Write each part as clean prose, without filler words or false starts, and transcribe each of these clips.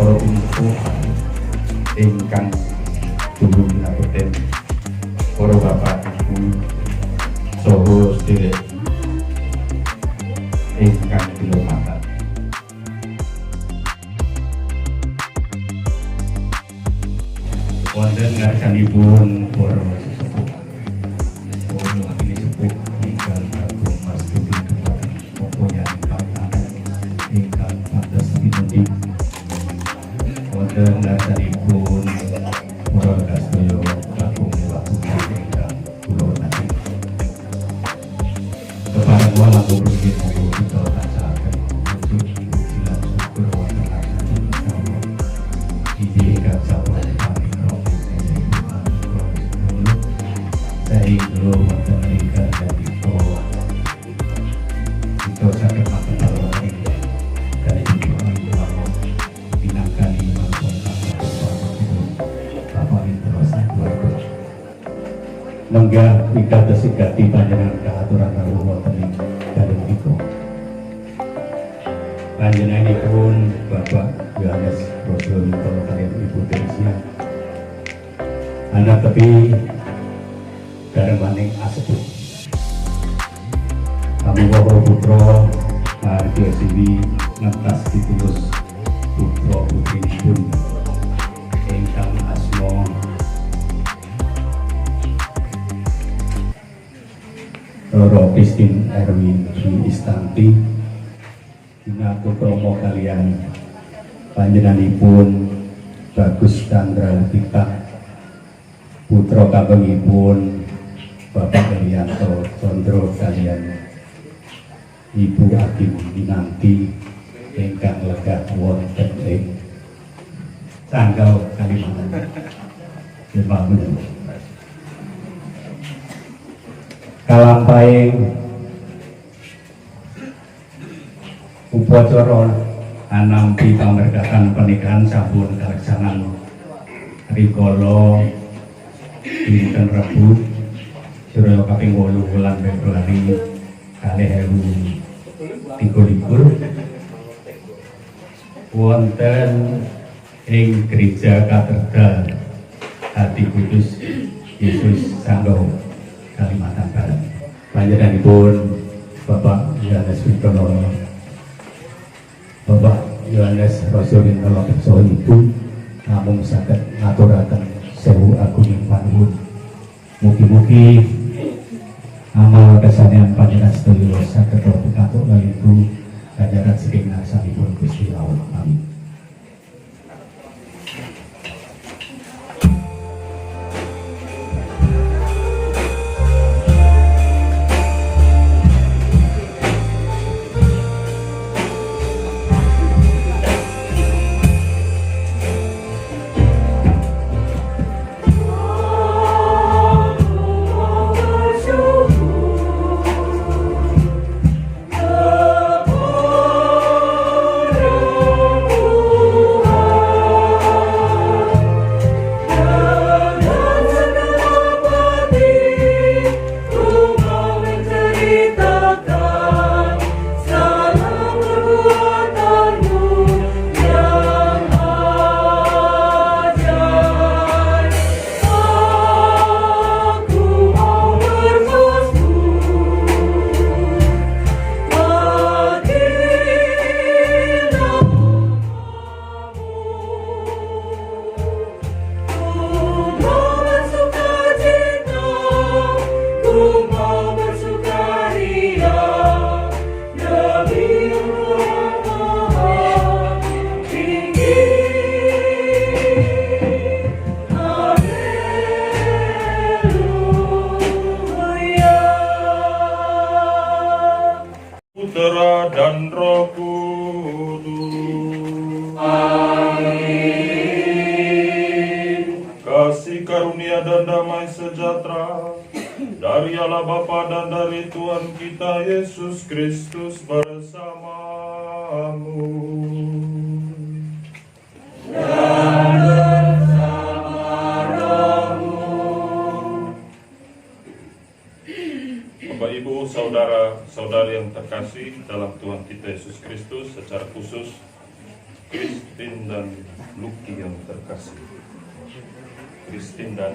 para pimpinan ingkang dulur minangkaten para bapak ibu saha sedherek ingkang kinurmatan. Wonten ngarsanipun para sesepuh ini sepuh ingkang agung mas dugi dumateng pokoyan pantangan ingkang pantes pinundi. Wonten ngarsanipun para sedaya kakung wakusan ingkang kula hormati. Kepareng wala mugi mugi kita tansah wujud silang syukur wonten ngarsanipun Allah. Injil ingkang sampun sehingga wonten ingkang nalika kita saged matur dari Allah pinangkani mangkon Bapak terus menggah pitados sigati panjenengan kaaturan kawula wonten ing dalem kita. Panjenenganipun Bapak Yohanes Rasulullah kaliyan Ibu Teresia anak tepi darmaning asebut kami bawa putra Arjo Siwi ngetas ditulus putra putrinipun ingkang asma Roro Christine Erwin Dwi Istanti Inaku promo kalian panjenenganipun Bagus Chandra Tika putra kagungipun Bapak Herianto Condro kalian Ibu Akim Minanti ingkang legah wonten ing Sanggau Kalimantan. Terima kalampaing upacara anampi pamerkatan pernikahan sampun kaleksanan rikala dinten Rebu Surya kaping 8 bulan Februari 2023 wonten ing Gereja Katedral Hati Kudus Yesus Sanggau Kalimantan Barat. Panjenenganipun Bapak Yohanes Witono, Bapak Yohanes Rasulullah saha Ibu namung saged ngaturaken sewu agunging panuwun. Mugi-mugi amal kesanian panjenengan sedaya saged pikantuk laliku ganjaran saking ngarsanipun Gusti Allah. Amin. Putra dan Roh Kudus. Amin. Kasih karunia dan damai sejahtera dari Allah Bapa dan dari Tuhan kita Yesus Kristus bersamamu. Dan bersama rohmu. Bapak Ibu, saudara-saudari yang terkasih dalam Tuhan kita Yesus Kristus, secara khusus Christine dan Lucky yang terkasih. Christine dan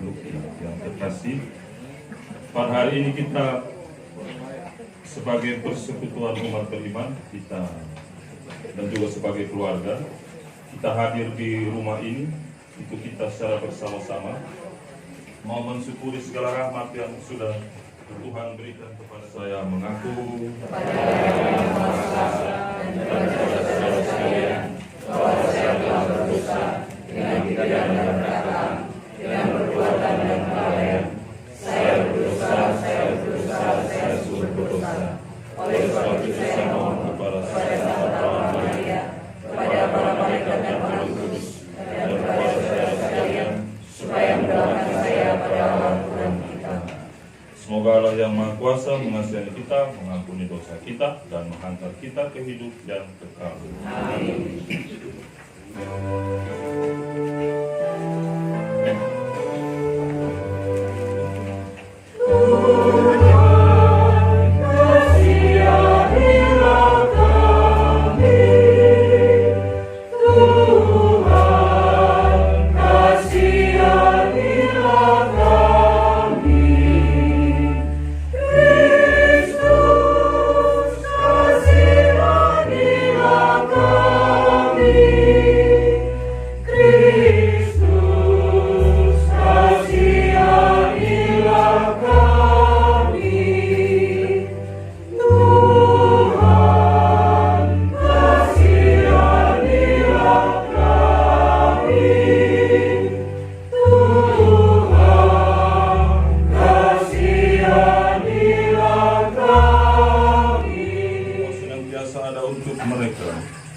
Lucky yang terkasih. Pada hari ini kita sebagai persekutuan umat beriman kita dan juga sebagai keluarga kita hadir di rumah ini untuk kita secara bersama-sama mau mensyukuri segala rahmat yang sudah Tuhan berikan kepada saya, mengaku kepada Yang Maha Kuasa dan kepada saudara sekalian bahwa saya telah berdosa dengan pikiran dan perkataan, dengan perbuatan dan kelalaian. Saya berdosa, saya sungguh berdosa. Oleh sebab itu saya mohon kepada Tuhan Maria, kepada para malaikat dan para kudus, dan kepada saudara sekalian, supaya mendoakan saya pada Allah Tuhan kita. Semoga Allah yang Maha Kuasa mengasihani kita, mengampuni dosa kita, dan menghantar kita ke hidup yang kekal. Amin.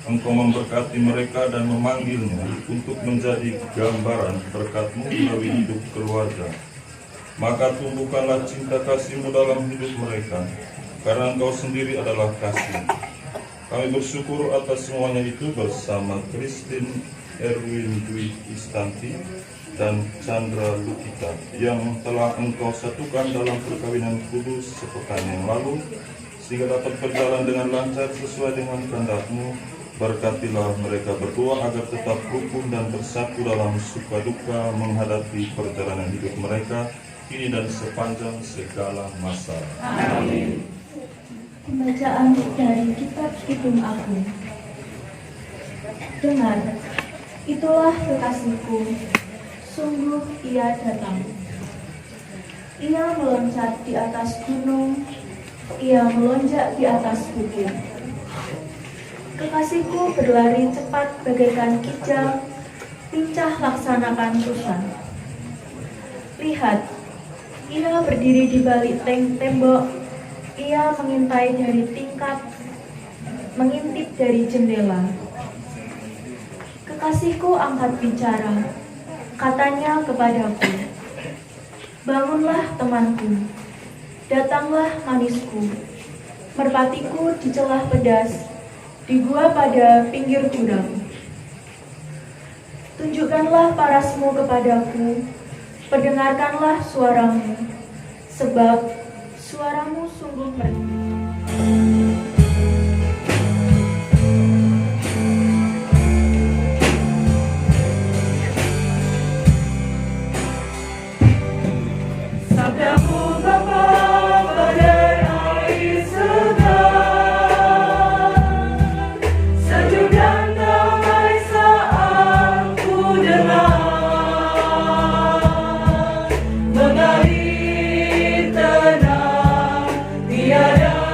Engkau memberkati mereka dan memanggilnya untuk menjadi gambaran berkat-Mu melalui hidup keluarga. Maka tumbuhkanlah cinta kasih-Mu dalam hidup mereka, karena Engkau sendiri adalah kasih. Kami bersyukur atas semuanya itu bersama Christine, Erwin, Dwi, Istanti, dan Chandra Lukita yang telah Engkau satukan dalam perkawinan kudus sepekan yang lalu, sehingga dapat berjalan dengan lancar sesuai dengan kehendak-Mu. Berkatilah mereka berdua agar tetap rukun dan bersatu dalam suka duka menghadapi perjalanan hidup mereka kini dan sepanjang segala masa. Amin. Pembacaan dari Kitab Kidung Agung. Dengar, itulah kekasihku, sungguh ia datang. Ia meloncat di atas gunung, ia melonjak di atas bukit. Kekasihku berlari cepat bagaikan kijang, lincah laksanakan kusan. Lihat, ia berdiri di balik tembok, ia mengintai dari tingkap, mengintip dari jendela. Kekasihku angkat bicara, katanya kepadaku, bangunlah temanku, datanglah manisku, merpatiku di celah pedas, di gua pada pinggir jurang. Tunjukkanlah parasmu kepadaku, perdengarkanlah suaramu, sebab suaramu sungguh merdu. Sabdamu Bapa badai air segar, sejuk dan damai saat ku dengar, mengalir tenang tiada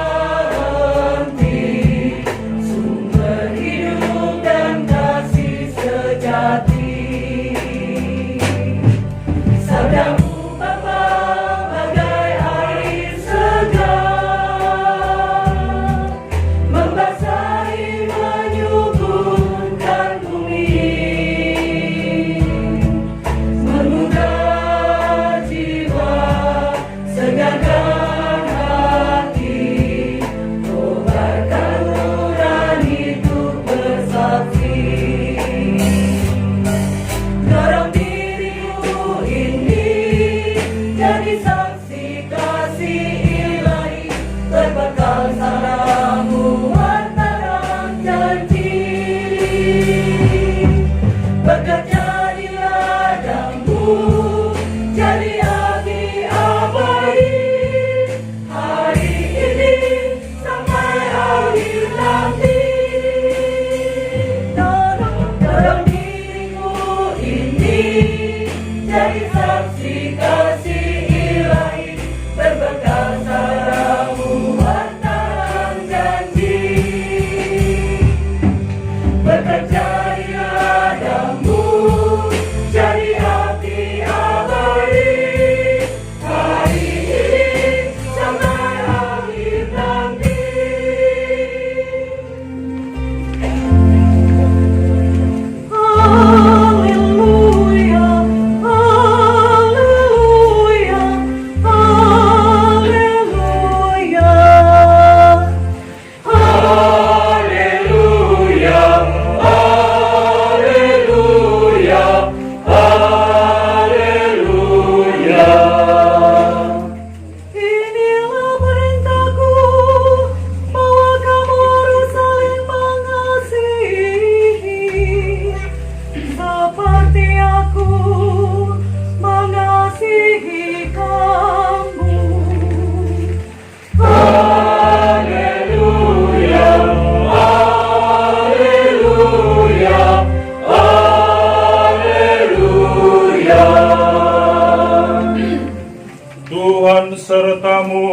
sertamu.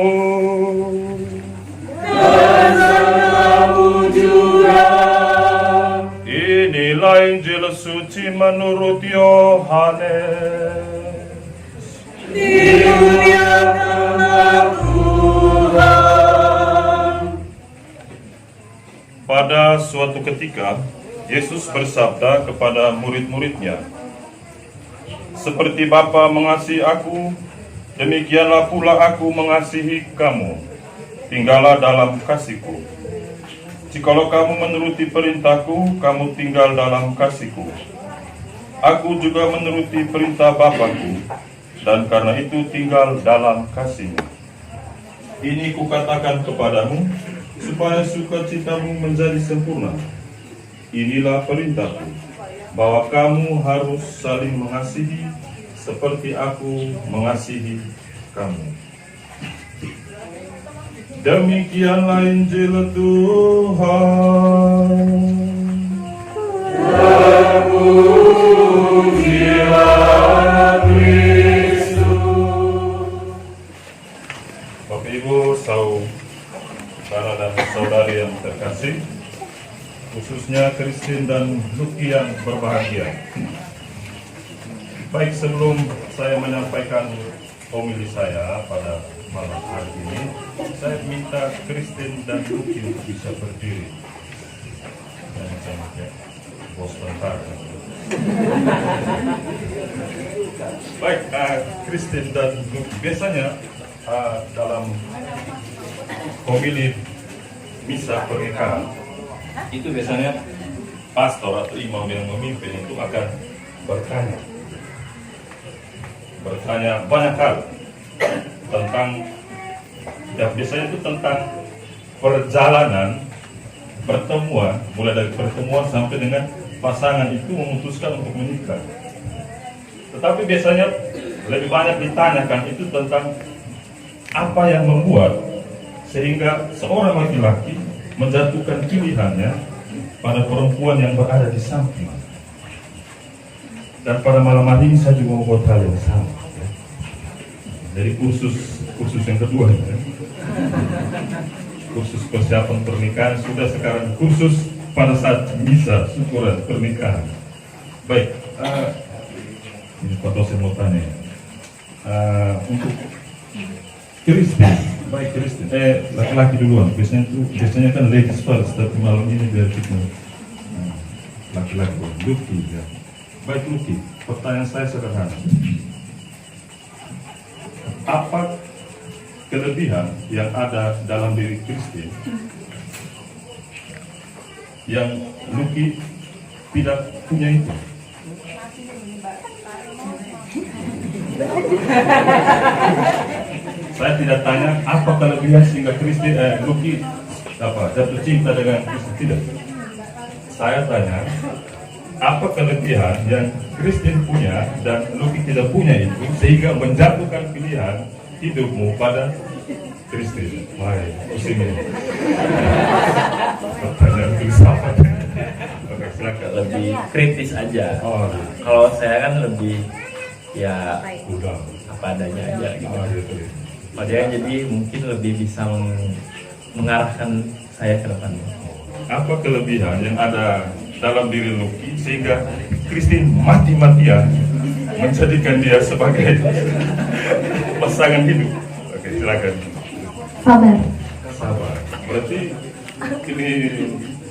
Bersamamu juga. Inilah Injil suci menurut Yohanes. Dimuliakanlah Tuhan. Pada suatu ketika, Yesus bersabda kepada murid-muridnya, "Seperti Bapa mengasihi aku, demikianlah pula aku mengasihi kamu. Tinggallah dalam kasih-Ku. Jikalau kamu menuruti perintah-Ku, kamu tinggal dalam kasih-Ku. Aku juga menuruti perintah Bapa-Ku, dan karena itu tinggal dalam kasih-Mu. Ini kukatakan kepadamu, supaya sukacitamu menjadi sempurna. Inilah perintahku, bahwa kamu harus saling mengasihi seperti aku mengasihi kamu." Demikianlah Injil Tuhan. Terpujilah Kristus. Bapak Ibu, saudara dan saudari yang terkasih, khususnya Christine dan Lucky yang berbahagia. Baik, sebelum saya menyampaikan homili saya pada malam hari ini, saya minta Christine dan Lucky untuk bisa berdiri. Dan saya pakai bos tentara. Baik, Christine dan Lucky biasanya dalam homili misa pernikahan itu biasanya pastor atau imam yang memimpin itu akan bertanya banyak hal tentang, ya biasanya itu tentang perjalanan pertemuan, mulai dari pertemuan sampai dengan pasangan itu memutuskan untuk menikah. Tetapi biasanya lebih banyak ditanyakan itu tentang apa yang membuat sehingga seorang laki-laki menjatuhkan pilihannya pada perempuan yang berada di samping. Dan pada malam hari ini saya juga membuat hal yang sama. Jadi kursus yang kedua, kursus persiapan pernikahan sudah, sekarang kursus pada saat misa syukuran pernikahan. Baik, ini Pak dosen mau tanya, untuk Kristen, baik Kristen, laki-laki duluan. Biasanya kan ladies first, tapi malam ini biar kita laki-laki dulu. Lucky, ya. Baik Lucky, pertanyaan saya sederhana. Apa kelebihan yang ada dalam diri Kristen yang Lucky tidak punya itu? Saya tidak tanya apa kelebihan sehingga Kristen Lucky jatuh cinta dengan Kristen, tidak. Saya tanya apa kelebihan yang Kristen punya dan Lucky tidak punya itu sehingga menjatuhkan pilihan hidupmu pada Kristen. Baik, pusing ini. Pertanyaan filsafat. Oke, silakan. Lebih kritis aja. Oh, Kalau saya kan lebih ya udah. apa adanya aja gitu. Oh, gitu. Dia jadi mungkin lebih bisa mengarahkan saya ke depan. Apa kelebihan yang ada dalam diri Lucky sehingga Kristen mati-matian menjadikan dia sebagai pasangan hidup? Oke, silakan. Sabar. Sabar. Berarti ini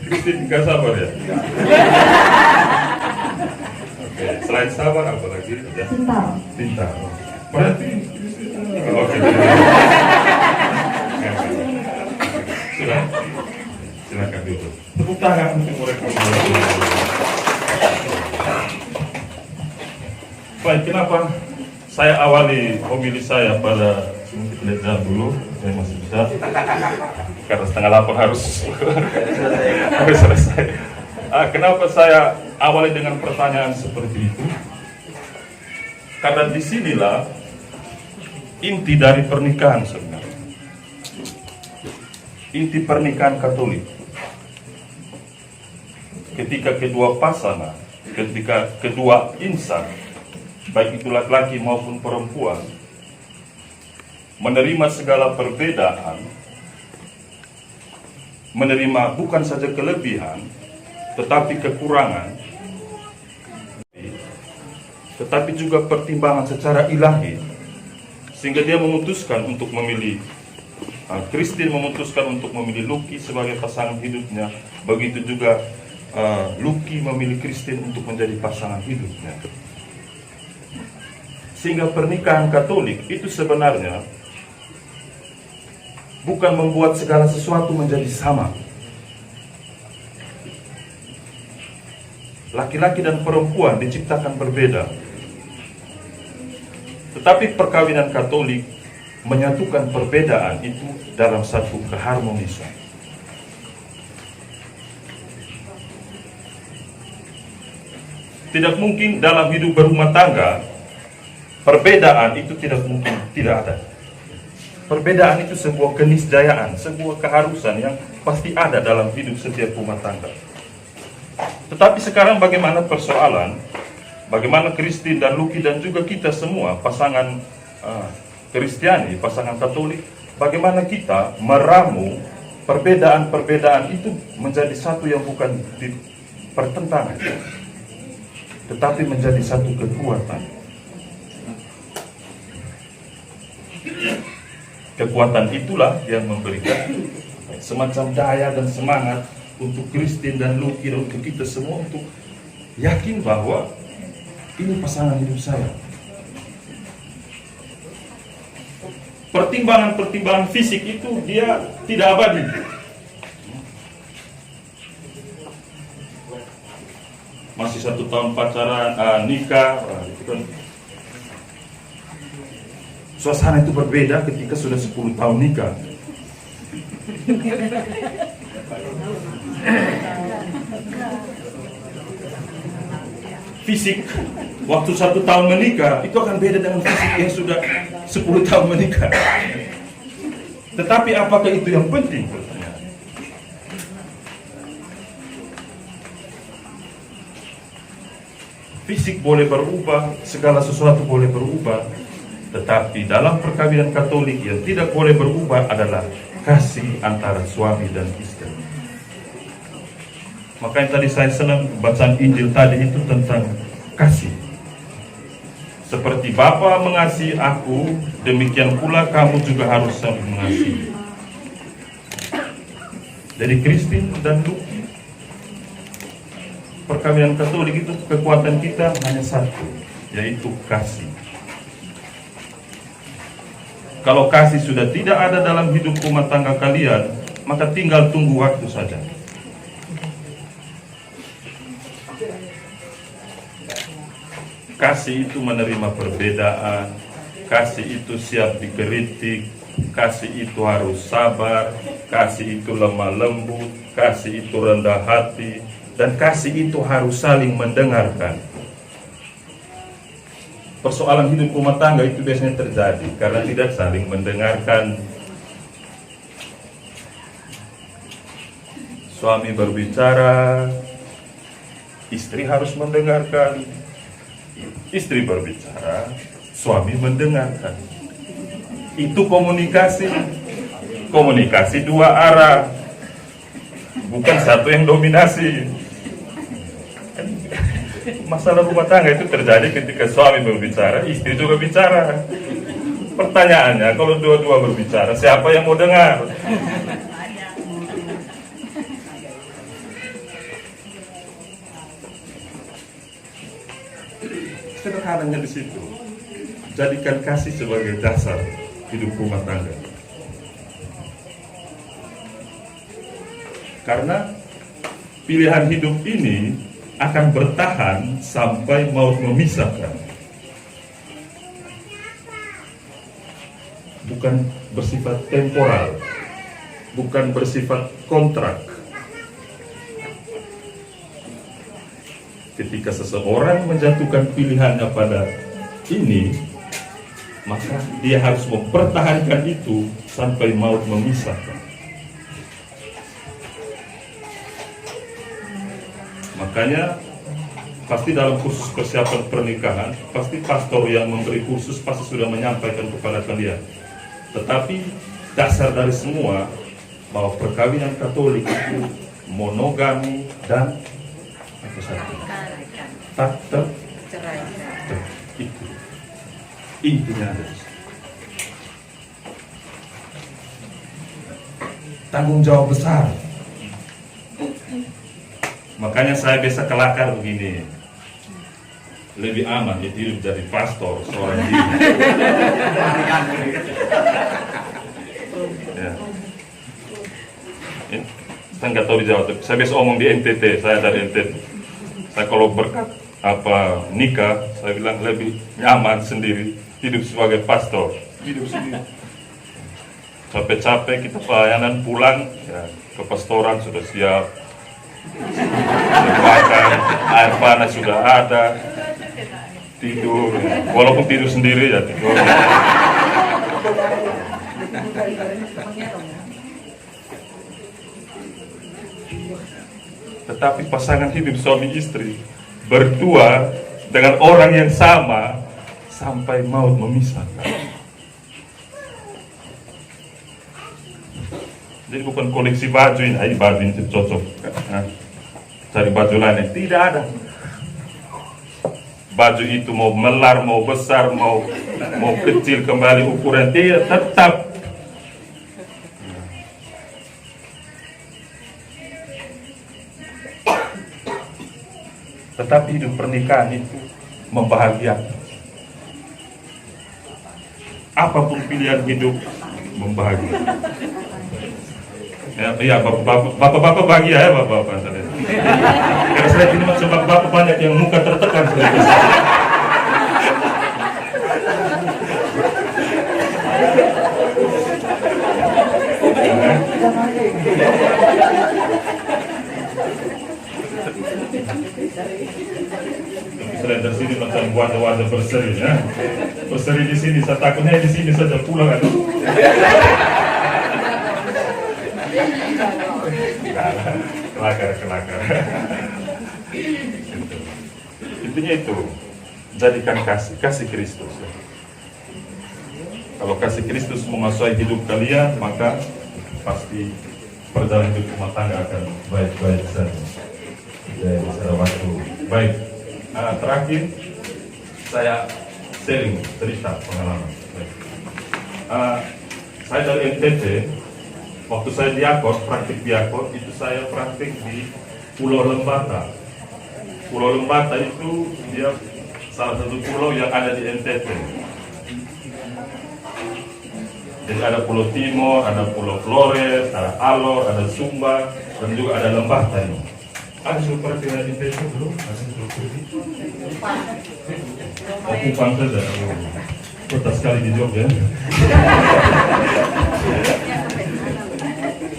Kristen nggak sabar ya? Oke, selain sabar apa lagi? Ya. Pintar. Pintar. Berarti oke. Sudah. Silakan dulu. Tepuk tangan untuk mereka. Baik, kenapa saya awali homili saya pada lihat jam dulu, saya masih bisa. Karena 7:30 harus selesai. Kenapa saya awali dengan pertanyaan seperti itu? Karena disinilah inti dari pernikahan sebenarnya. Inti pernikahan Katolik. Ketika kedua pasangan, ketika kedua insan, baik itu laki-laki maupun perempuan, menerima segala perbedaan, menerima bukan saja kelebihan, tetapi kekurangan, tetapi juga pertimbangan secara ilahi, sehingga dia memutuskan untuk memilih, Christine memutuskan untuk memilih Lucky sebagai pasangan hidupnya. Begitu juga Lucky memilih Christine untuk menjadi pasangan hidupnya. Sehingga pernikahan Katolik itu sebenarnya bukan membuat segala sesuatu menjadi sama. Laki-laki dan perempuan diciptakan berbeda. Tetapi perkawinan Katolik menyatukan perbedaan itu dalam satu keharmonisan. Tidak mungkin dalam hidup berumah tangga perbedaan itu tidak ada. Perbedaan itu sebuah keniscayaan, sebuah keharusan yang pasti ada dalam hidup setiap rumah tangga. Tetapi sekarang bagaimana persoalan, bagaimana Christine dan Lucky dan juga kita semua pasangan Kristiani, pasangan Katolik, bagaimana kita meramu perbedaan-perbedaan itu menjadi satu yang bukan di pertentangan, tetapi menjadi satu kekuatan. Kekuatan itulah yang memberikan semacam daya dan semangat untuk Christine dan Lucky dan untuk kita semua untuk yakin bahwa ini pasangan hidup saya. Pertimbangan-pertimbangan fisik itu dia tidak abadi. Masih 1 tahun pacaran, nikah, itu kan suasana itu berbeda ketika sudah 10 tahun nikah. Fisik waktu 1 tahun menikah itu akan beda dengan fisik yang sudah 10 tahun menikah. Tetapi apakah itu yang penting? Fisik boleh berubah, segala sesuatu boleh berubah, tetapi dalam perkawinan Katolik yang tidak boleh berubah adalah kasih antara suami dan istri. Makanya tadi saya senang bacaan Injil tadi itu tentang kasih. Seperti Bapa mengasihi aku, demikian pula kamu juga harus saling mengasihi. Jadi Christine dan Lucky, perkawinan Katolik itu kekuatan kita hanya satu, yaitu kasih. Kalau kasih sudah tidak ada dalam hidup rumah tangga kalian, maka tinggal tunggu waktu saja. Kasih itu menerima perbedaan, kasih itu siap dikritik, kasih itu harus sabar, kasih itu lemah lembut, kasih itu rendah hati, dan kasih itu harus saling mendengarkan. Persoalan hidup rumah tangga itu biasanya terjadi karena tidak saling mendengarkan. Suami berbicara, istri harus mendengarkan. Istri berbicara, suami mendengarkan. Itu komunikasi. Komunikasi dua arah, bukan satu yang dominasi. Masalah rumah tangga itu terjadi ketika suami berbicara, istri juga bicara. Pertanyaannya, kalau dua-dua berbicara, siapa yang mau dengar? Sederhananya di situ. Jadikan kasih sebagai dasar hidup rumah tangga. Karena pilihan hidup ini akan bertahan sampai maut memisahkan. Bukan bersifat temporal, bukan bersifat kontrak. Ketika seseorang menjatuhkan pilihannya pada ini, maka dia harus mempertahankan itu sampai maut memisahkan. Makanya pasti dalam kursus persiapan pernikahan, pasti pastor yang memberi kursus pasti sudah menyampaikan kepada kalian Tetapi dasar dari semua bahwa perkawinan Katolik itu monogami dan apa saja tak Cerai. itu intinya ada di situ. Tanggung jawab besar. Makanya saya biasa kelakar begini, lebih aman hidup jadi pastor seorang diri. Ya. Saya nggak tahu di Jawa. Saya biasa omong di NTT. Saya dari NTT. Saya kalau berkat nikah, saya bilang lebih nyaman sendiri hidup sebagai pastor. Hidup sendiri. Capek-capek kita pelayanan pulang, ya, ke pastoran sudah siap. Sudah makan, air panas sudah ada. Tidur, walaupun tidur sendiri ya tidur. Tetapi pasangan hidup suami istri berdua dengan orang yang sama sampai maut memisahkan. Jadi bukan koleksi baju ini baju ini cocok. Cari baju lain, tidak ada. Baju itu mau melar, mau besar, mau kecil kembali ukuran dia tetap. Tetapi hidup pernikahan itu membahagiakan. Apapun pilihan hidup membahagiakan. Ya, bapak-bapak bahagia ya bapak-bapak. Karena saya ini macam bapak-bapak banyak yang muka tertekan. Selain dari sini macam wajah-wajah berseri ya. Berseri di sini, saya takutnya di sini saja pulang kan. Kelakar. Intinya itu, jadikan kasih Kristus. Kalau kasih Kristus menguasai hidup kalian, maka pasti perjalanan hidup rumah tangga akan baik-baik saja. Jadi secara waktu baik. Terakhir saya sharing cerita pengalaman. Saya dari NTT. Waktu saya diakon, praktik diakon, itu saya praktik di Pulau Lembata. Pulau Lembata itu dia salah satu pulau yang ada di NTT. Jadi ada Pulau Timor, ada Pulau Flores, ada Alor, ada Sumba, dan juga ada Lembata ini. Ada suruh perhatian di Facebook belum? Ada suruh pergi? Kupang saja. Kota sekali di Jogja.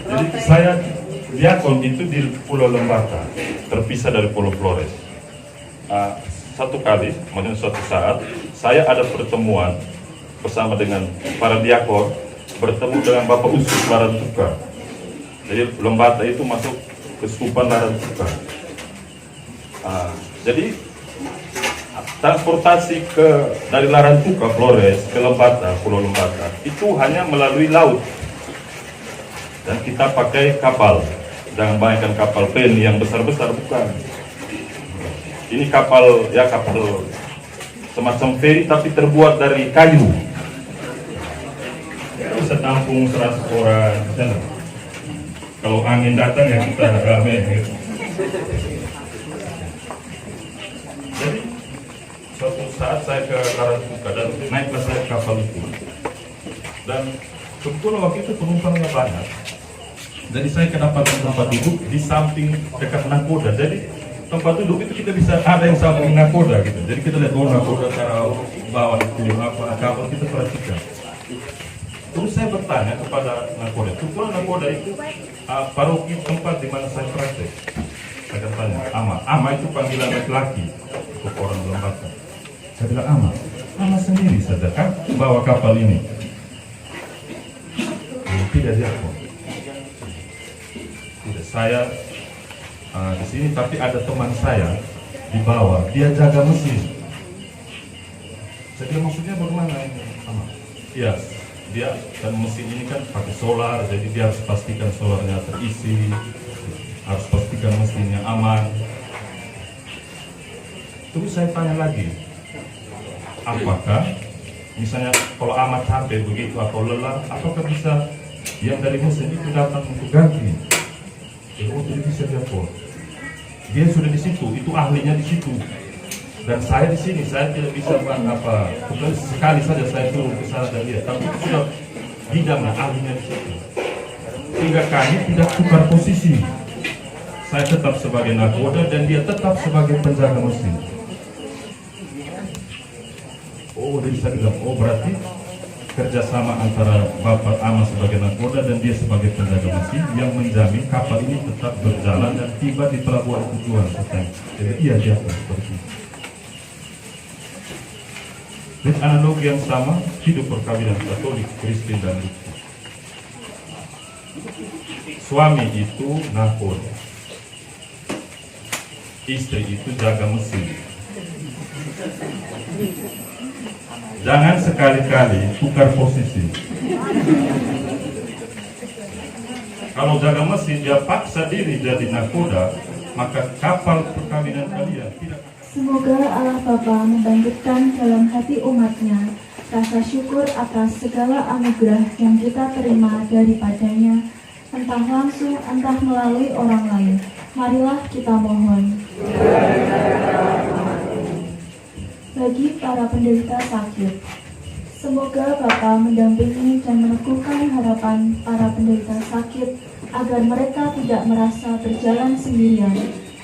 Jadi saya diakon itu di Pulau Lembata, terpisah dari Pulau Flores. Satu kali, maksudnya suatu saat, saya ada pertemuan bersama dengan para diakon, bertemu dengan Bapak Uskup Larantuka. Jadi Lembata itu masuk Keuskupan Larantuka. Jadi transportasi dari Larantuka, Flores ke Lembata, Pulau Lembata, itu hanya melalui laut. Dan kita pakai kapal, jangan bayangkan kapal peni yang besar-besar, bukan. Ini kapal semacam feri tapi terbuat dari kayu. Bisa tampung 100 orang. Kalau angin datang ya kita rame. Jadi suatu saat saya ke Larantuka dan naiklah saya ke kapal itu. Dan kebetulan waktu itu penumpangnya banyak. Jadi saya kedapatan tempat duduk di samping dekat nakoda. Jadi tempat duduk itu kita bisa ada yang samping nakoda gitu. Jadi kita lihat nakoda cara bawah itu apa kapal kita perhatikan. Terus saya bertanya kepada nakoda. Kebetulan nakoda itu paroki tempat di mana saya praktek. Saya tanya, Ama itu panggilan laki-laki untuk orang Lembata. Saya bilang Ama sendiri saja kan bawa kapal ini. Tidak diakui. Saya di sini, tapi ada teman saya di bawah, dia jaga mesin. Jadi maksudnya bagaimana ini? Iya, dia dan mesin ini kan pakai solar, jadi dia harus pastikan solarnya terisi, harus pastikan mesinnya aman. Terus saya tanya lagi, apakah misalnya kalau amat capek begitu atau lelah, apakah bisa yang dari mesin itu datang untuk ganti? Oh, tidak bisa dia kok. Dia sudah di situ, itu ahlinya di situ. Dan saya di sini, saya tidak bisa apa. Sekali saja saya turun ke sana dan lihat, tapi itu sudah bidangnya ahlinya di situ. Sehingga kami tidak tukar posisi. Saya tetap sebagai nakoda dan dia tetap sebagai penjaga mesin. Oh, jadi saya bilang, oh berarti kerjasama antara Bapak Ama sebagai nakoda dan dia sebagai penjaga mesin yang menjamin kapal ini tetap berjalan dan tiba di pelabuhan tujuan. Jadi iya dia seperti itu. Dengan analogi yang sama, hidup perkawinan Katolik, Kristen dan Luther. Suami itu nakoda, istri itu jaga mesin. Jangan sekali-kali tukar posisi. Kalau jaga mesin dia paksa diri jadi nakoda, maka kapal perkawinan kalian tidak. Semoga Allah Bapa membangkitkan dalam hati umatnya rasa syukur atas segala anugerah yang kita terima daripadanya, entah langsung entah melalui orang lain. Marilah kita mohon. Bagi para penderita sakit, semoga Bapa mendampingi dan meneguhkan harapan para penderita sakit agar mereka tidak merasa berjalan sendirian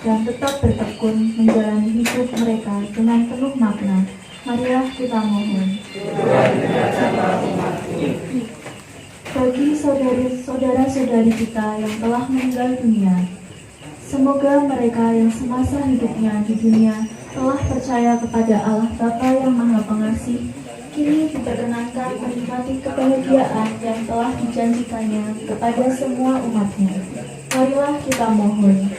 dan tetap bertekun menjalani hidup mereka dengan penuh makna. Marilah kita mohon. Bagi saudara-saudari kita yang telah meninggal dunia, semoga mereka yang semasa hidupnya di dunia telah percaya kepada Allah Bapa yang Maha Pengasih, kini diperkenankan menikmati kebahagiaan yang telah dijanjikannya kepada semua umatnya. Marilah kita mohon.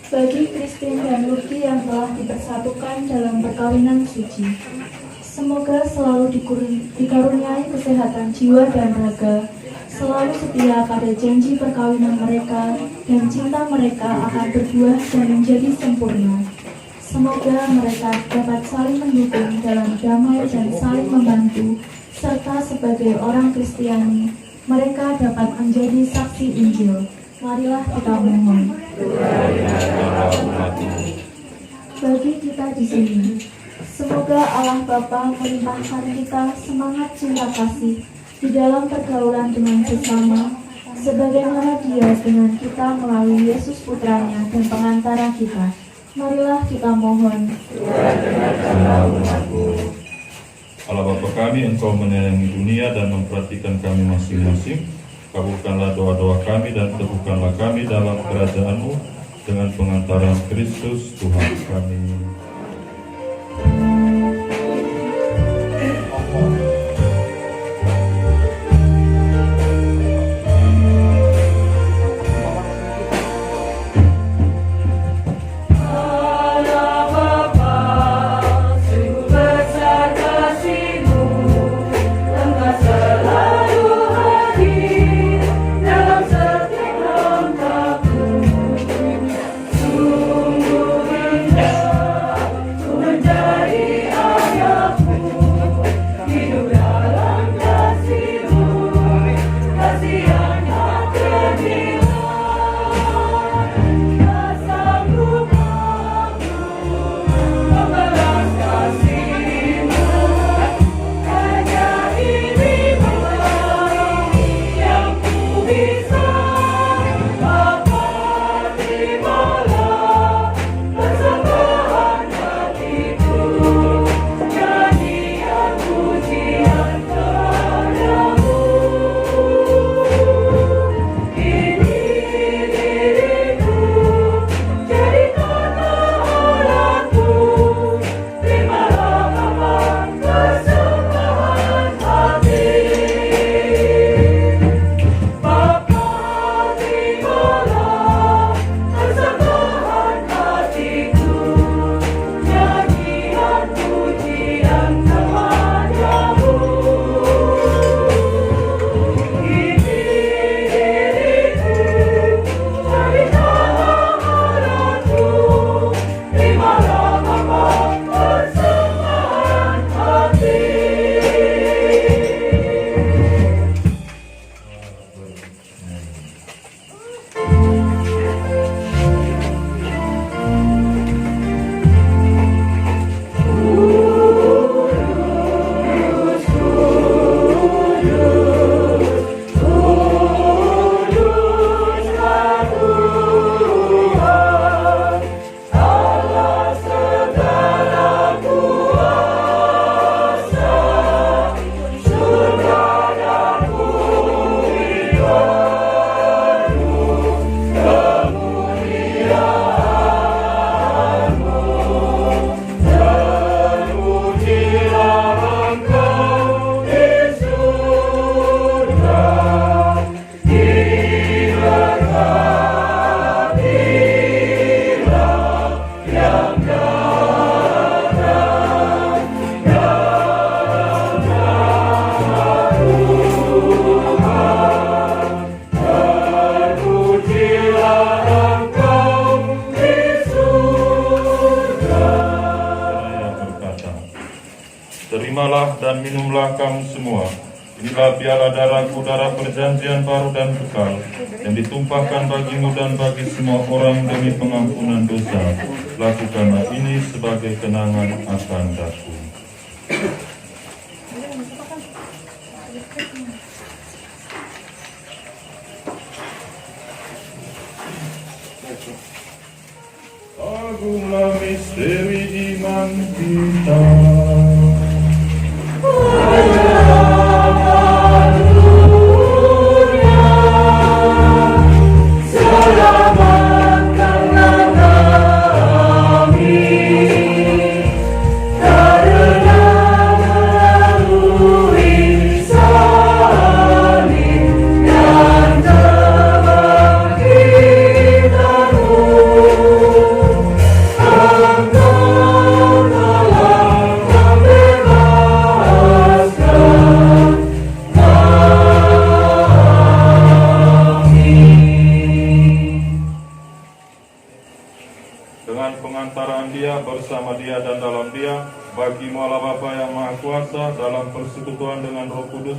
Bagi Christine dan Lucky yang telah dipersatukan dalam perkawinan suci, semoga selalu dikaruniai kesehatan jiwa dan raga, selalu setia pada janji perkawinan mereka, dan cinta mereka akan berbuah dan menjadi sempurna. Semoga mereka dapat saling mendukung dalam damai dan saling membantu, serta sebagai orang Kristiani, mereka dapat menjadi saksi Injil. Marilah kita mohon. Bagi kita di sini, semoga Allah Bapa melimpahkan kita semangat cinta kasih di dalam pergaulan dengan sesama, sebagaimana Dia dengan kita melalui Yesus Putranya dan pengantara kita. Marilah kita mohon. Allah Bapa kami, Engkau menyayangi dunia dan memperhatikan kami masing-masing. Kabulkanlah doa-doa kami dan teguhkanlah kami dalam kerajaan-Mu dengan pengantaran Kristus Tuhan kami. dan minumlah kamu semua. Inilah piala darahku, darah perjanjian baru dan kekal, yang ditumpahkan bagimu dan bagi semua orang demi pengampunan dosa. Lakukanlah ini sebagai kenangan akan daku. Agunglah misteri iman kita. Dengan pengantaran Dia, bersama Dia dan dalam Dia, bagi Allah Bapa yang Maha Kuasa, dalam persekutuan dengan Roh Kudus,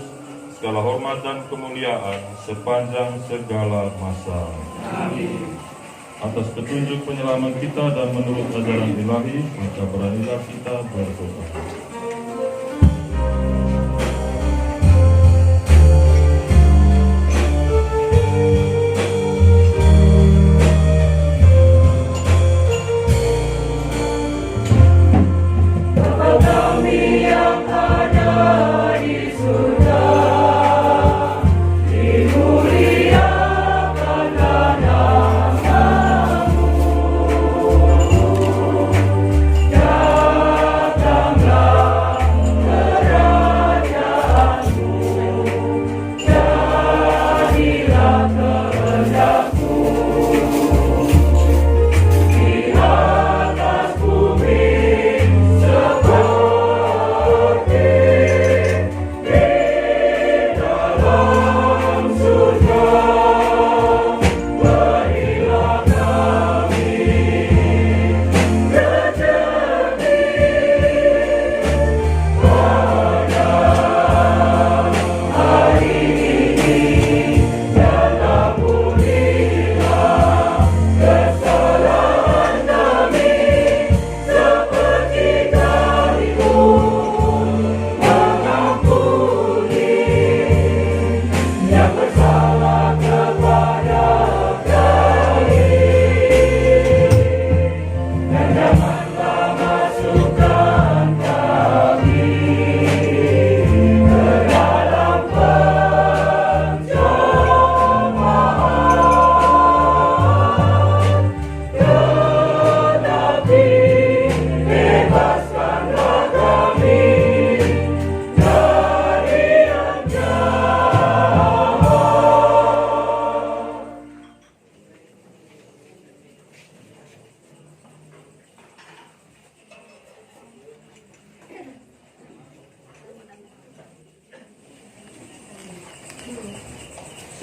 segala hormat dan kemuliaan sepanjang segala masa. Amin. Atas petunjuk penyelamat kita dan menurut ajaran ilahi, maka beranilah kita berdoa.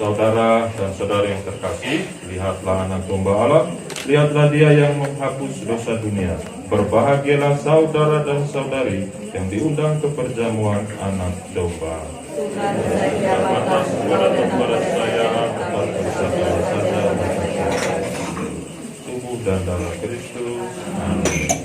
Saudara dan saudari yang terkasih, lihatlah anak domba Allah, lihatlah Dia yang menghapus dosa dunia. Berbahagialah saudara dan saudari yang diundang ke perjamuan anak domba. Atas kepada saya, atas bersabar saja, tubuh dan darah Kristus. Amin.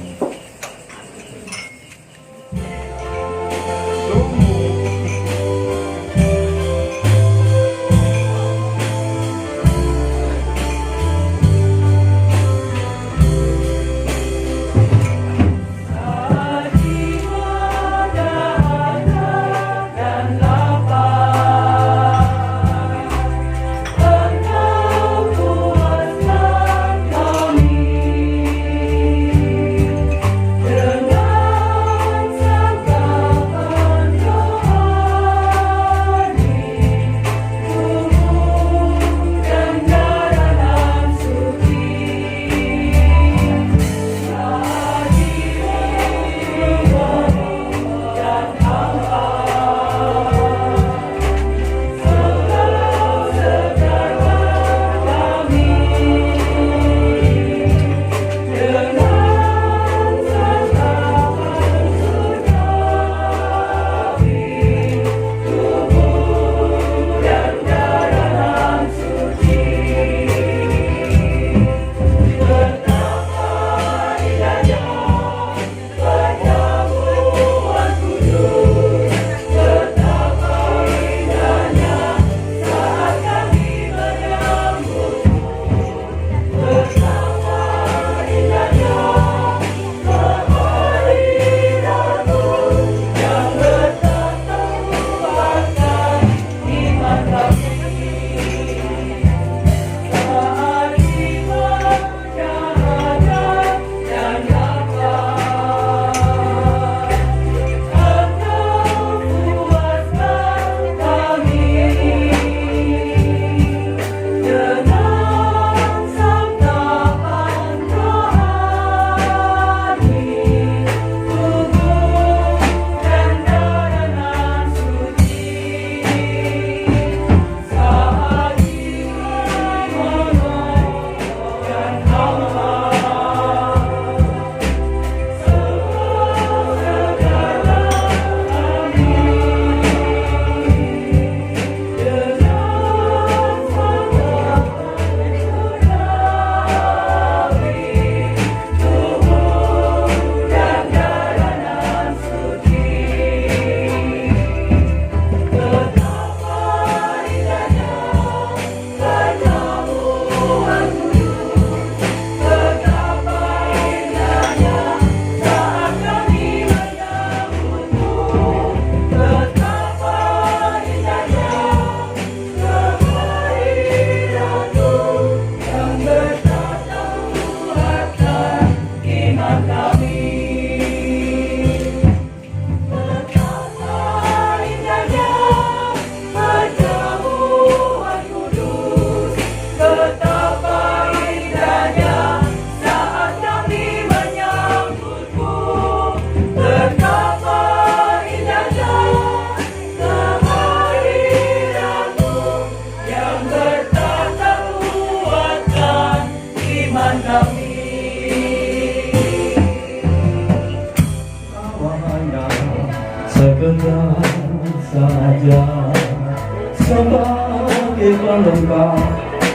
sebagai pelengkap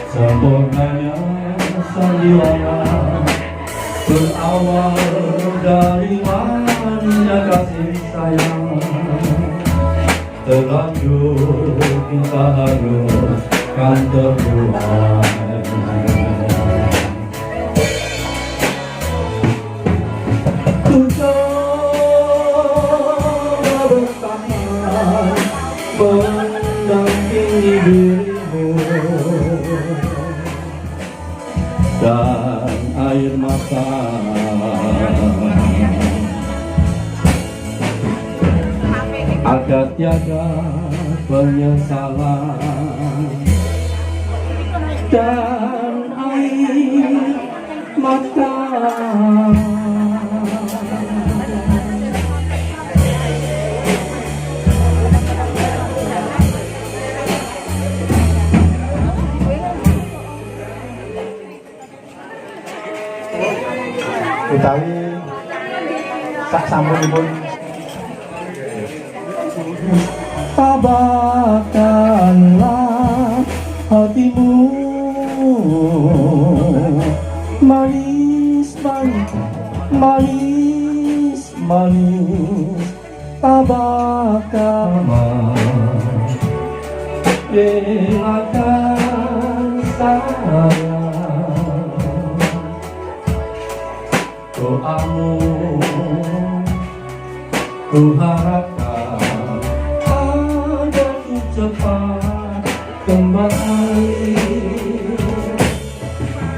sempurnanya sandiwara, berawal dari mananya kasih sayang, terlanjur kita haruskan terbuai. Ku coba bertahan mendampingi dirimu, dan air mata agar tiada penyesalan, dan air mata utawi sak sampunipun tabahkanlah hatimu, manis manis manis manis, tabahkanlah relakan sayang. Doamu ku harapkan agar ku cepat kembali.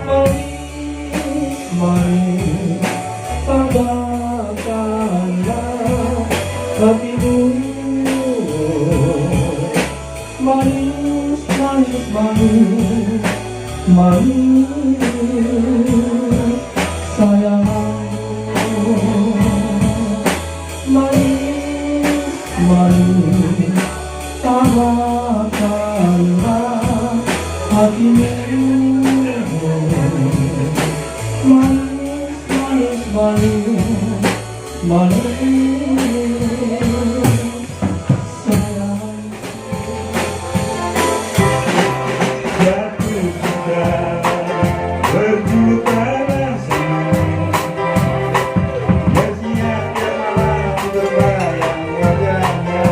Manis manis tabahkanlah hatimu, manis manis manis manis sayang. Manis manis tabahkanlah hatimu, manis manis manis manis sayang. Jatuh sudah berjuta rasa, bersiap jalan berbayang wajahnya.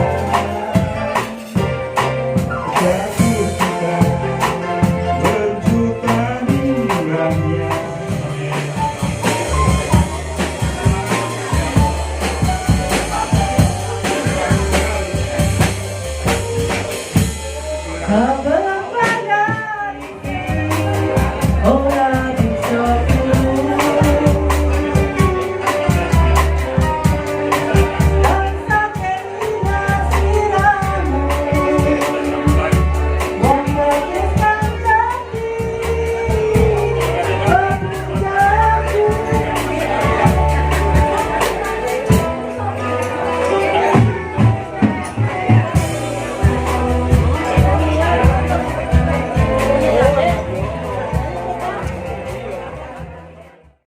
Jatuh sudah berjuta bintangnya. Kabar